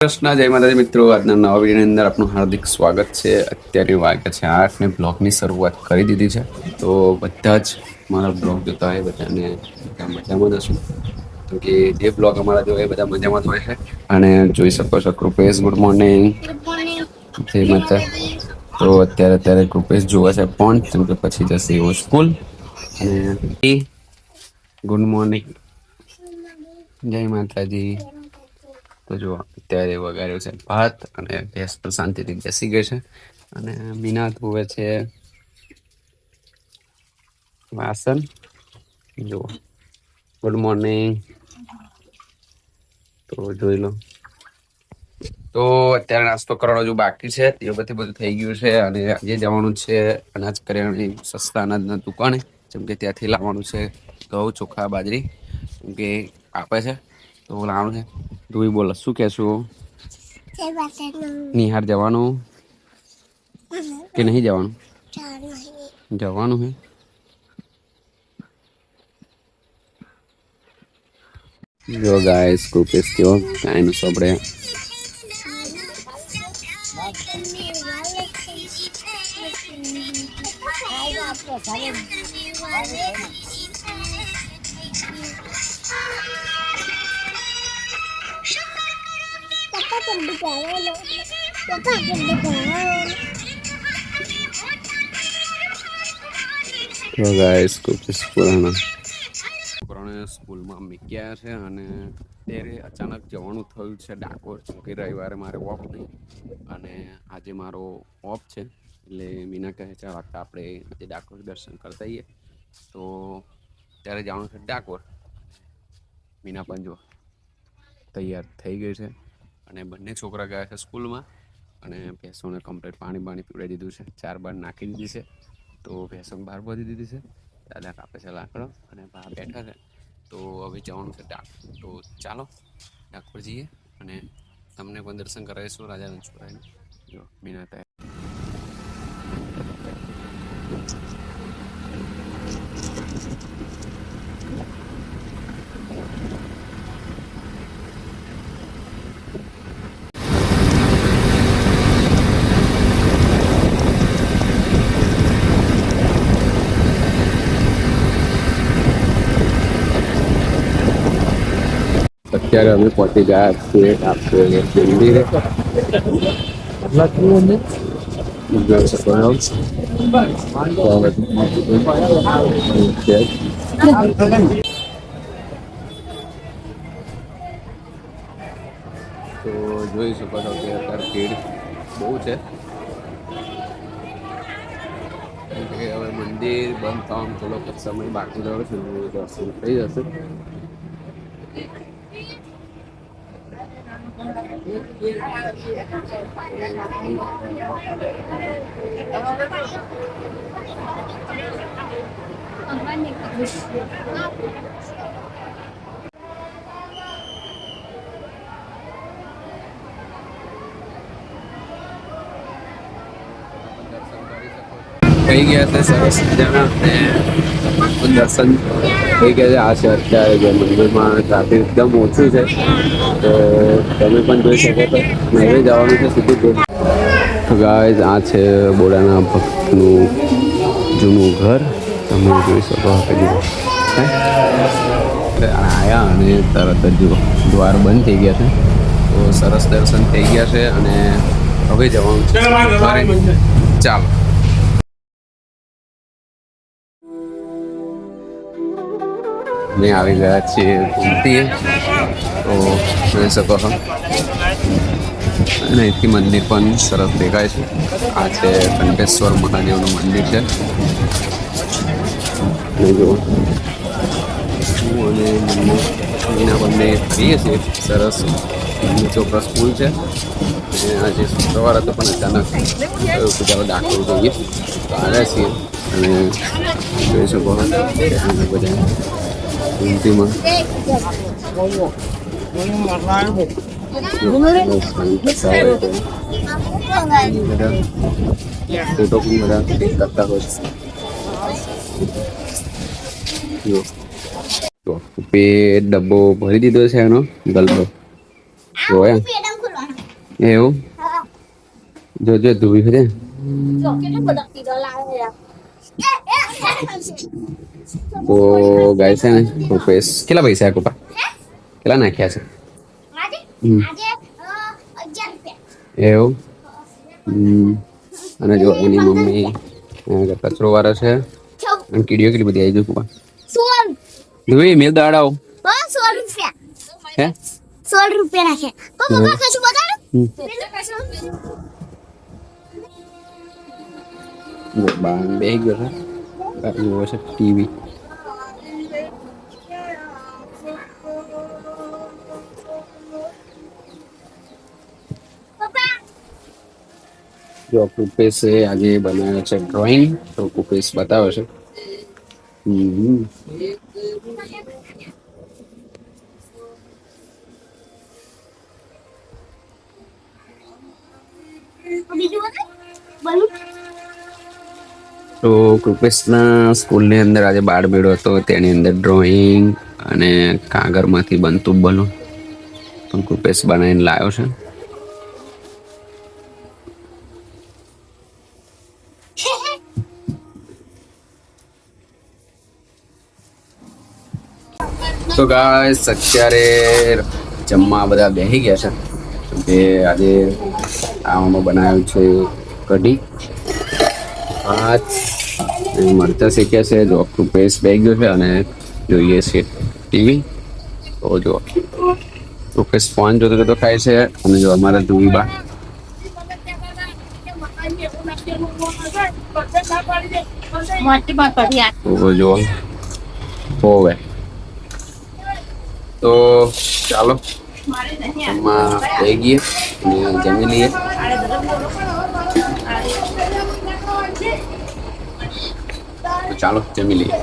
કૃષ્ણ જય માતાજી મિત્રો, આજના નવા વિડીયોની અંદર આપનું હાર્દિક સ્વાગત છે. અત્યારે વાગ્યા છે 8 ને બ્લોગની શરૂઆત કરી દીધી છે. તો બધા જ મારા બ્લોગ જોતા હોય બધાને બધા મજામાં જ હશું. તો કે જે બ્લોગ અમારા જોવે બધા મજામાં જ હોય છે. અને જોઈ શકો છો કૃપેશ ગુડ મોર્નિંગ. જય માતા. તો અત્યારે કૃપેશ જોવે છે ફોન, કેમ કે પછી જશે એવો સ્કૂલ. અને ગુડ મોર્નિંગ, જય માતાજી. તો જો અત્યારે વગાડ્યો છે ભાત અને ભેંસ પણ શાંતિથી બેસી ગઈ છે. અને મીના ધોવે છે વાસણ. જો ગુડ મોર્નિંગ. તો જોઈ લો. તો અત્યારે નાસ્તો કરવાનો હજુ બાકી છે. એ બધું થઈ ગયું છે. અને આજે જવાનું છે અનાજ કરિયાણાની સસ્તા અનાજના દુકાને, જેમ કે ત્યાંથી લાવવાનું છે ઘઉં, ચોખા, બાજરી, કેમ કે આપે છે તો લાવવાનું છે. તું બોલો શું કહેશું? નિહાર જવાનું કે નહીં જવાનું? જવાનું છે. જો ગાઈસ કૃપેશ કેવો કાયનો સોપડે. તો ગાઈસ કૃપેશ પુરાણા છોકરાઓને સ્કૂલમાં મૂક્યા છે. અને ત્યારે અચાનક જવાનું થયું છે ડાકોર, કે રવિવારે મારે ઓફ નહીં. અને આજે મારો ઓફ છે એટલે મીના કહે છે આપણે આજે ડાકોર દર્શન કરતા આવીએ. તો ત્યારે જવાનું છે ડાકોર. મીના પણ જો તૈયાર થઈ ગઈ છે. અને બંને છોકરા ગયા છે સ્કૂલમાં. અને ભેંસોને કમ્પ્લીટ પાણી પીવડાવી દીધું છે. 4 બાર નાખી દીધી છે. તો ભેંસો બહાર બાંધી દીધી છે. દાદા કાપે છે લાકડો અને બહાર બેઠા છે. તો હવે જવાનું છે ડાકોર. તો ચાલો ડાકોર જઈએ અને તમને પણ દર્શન કરાવીશું રાજા રણછોડરાયના. જો મીના તૈયાર. અત્યારે અમે પહોંચી ગયા છીએ ડાકોર મંદિરે. તો જોઈ શકો છો કે અત્યારે ભીડ બહુ છે. હવે મંદિર બંધ થવામાં થોડોક સમય બાકી રહ્યો છે. દર્શન થઈ જશે. થઈ ગયા છે સરસ મજાના. અને દર્શન થઈ ગયા છે. આ છે અત્યારે જે મંદિરમાં ટ્રાફિક એકદમ ઓછું છે. તો તમે પણ જોઈ શકો છો. હવે જવાનું છે સીધું. તો ગાઈઝ આ છે બોડાના ભક્તનું જૂનું ઘર. તમે જોઈ શકો કે આયા અને તરત જ દ્વાર બંધ થઈ ગયા છે. તો સરસ દર્શન થઈ ગયા છે. અને હવે જવાનું છે ચાલો. અમે આવી ગયા છીએ ઘૂમતીએ. તો જોઈ શકો છો. અને અહીંથી મંદિર પણ સરસ દેખાય છે. આ છે કંઠેશ્વર મહાદેવનું મંદિર છે. જો હું અને મીના બંને જઈએ છીએ. સરસ છોકરા સ્કૂલ છે. અને આજે શુક્રવાર હતો પણ અચાનક ચાલો ડાકોર જઈએ તો આવ્યા છીએ. અને જોઈ શકો બધા હિન્દીમાં ફોટો પણ બધા ક્લિક કરતા હોય છે. તો ડબ્બો ભરી દીધો છે એનો ગલ્લો જોયા. એવું જોજો ધોઈ છે તો ગાય છે ને રૂપેશ કેટલા પૈસા કુપા કેટલા નાખ્યા છે એવું અને જો એની મમ્મી કચરો વાળા છે અને કીડીઓ કેટલી બધી આવી ગઈ કુપા ધોઈ મેલ દાડાઓ 16 રૂપિયા નાખે પપ્પા કશું બતાડો બાર બે ગયો છે બાર જોવે છે ટીવી જો કુપેશે આજે બનાવ્યો છે ડ્રોઈંગ તો કુપેશ બતાવે છે બીજું બતાવ તો કૃપેશના સ્કૂલની અંદર આજે બાળ મેળો હતો તેની અંદર ડ્રોઈંગ અને કાગળમાંથી બનતું બલૂન પણ કૃપેશ બનાવીને લાવ્યો છે તો ગાઈસ અત્યારે જમવા બધા બેસી ગયા છે કે આજે આમાં બનાવ્યું છે કઢી ભાત મરચાં શેક્યા છે જો કૃપેશ બેસી ગયો છે અને જોઈએ છે ટીવી તો જો કૃપેશ ફોન જોતો જોતો ખાય છે અને જો અમારા ધુવીબા તો જો હોવે તો ચાલો એમાં થઈ ગઈએ અને જમી લઈએ તો ચાલો જમી લઈએ